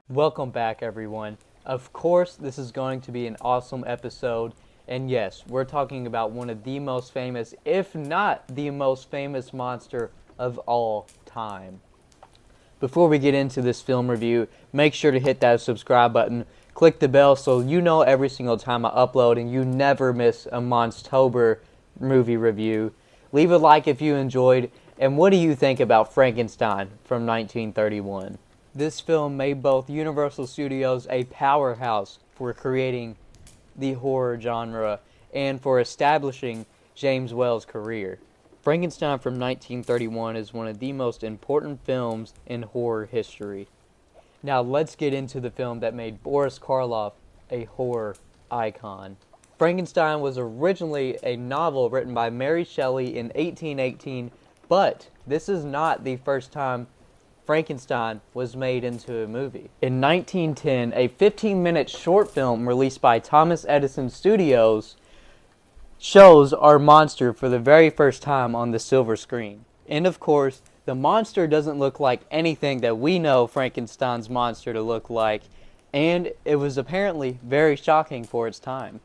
Welcome back, everyone. Of course, this is going to be an awesome episode, and yes, we're talking about one of the most famous, if not the most famous monster of all time. Before we get into this film review, make sure to hit that subscribe button, click the bell so you know every single time I upload and you never miss a MONST-OBER movie review. Leave a like if you enjoyed, and what do you think about Frankenstein from 1931? This film made both Universal Studios a powerhouse for creating the horror genre and for establishing James Whale's career. Frankenstein from 1931 is one of the most important films in horror history. Now let's get into the film that made Boris Karloff a horror icon. Frankenstein was originally a novel written by Mary Shelley in 1818, but this is not the first time Frankenstein was made into a movie. In 1910, a 15-minute short film released by Thomas Edison Studios shows our monster for the very first time on the silver screen. And of course, the monster doesn't look like anything that we know Frankenstein's monster to look like, and it was apparently very shocking for its time.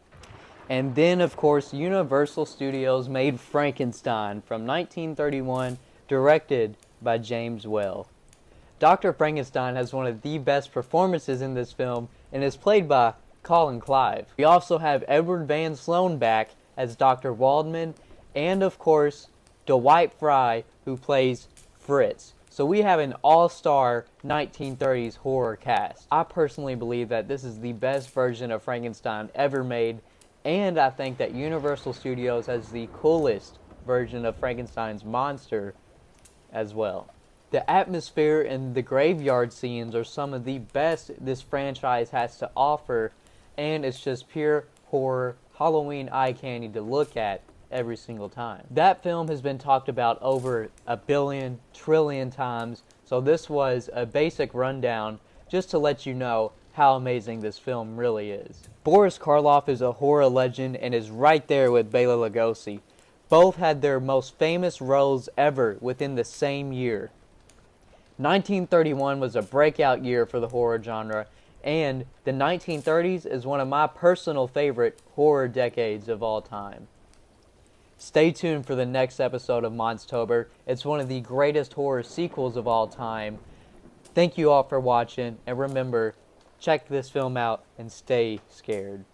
And then, of course, Universal Studios made Frankenstein from 1931, directed by James Whale. Dr. Frankenstein has one of the best performances in this film and is played by Colin Clive. We also have Edward Van Sloan back as Dr. Waldman, and of course, Dwight Frye, who plays Fritz. So we have an all-star 1930s horror cast. I personally believe that this is the best version of Frankenstein ever made, and I think that Universal Studios has the coolest version of Frankenstein's monster as well. The atmosphere and the graveyard scenes are some of the best this franchise has to offer, and it's just pure horror, Halloween eye candy to look at every single time. That film has been talked about over 1 billion trillion times, so this was a basic rundown just to let you know how amazing this film really is. Boris Karloff is a horror legend and is right there with Bela Lugosi. Both had their most famous roles ever within the same year. 1931 was a breakout year for the horror genre, and the 1930s is one of my personal favorite horror decades of all time. Stay tuned for the next episode of MONST-OBER. It's one of the greatest horror sequels of all time. Thank you all for watching, and remember, check this film out and stay scared.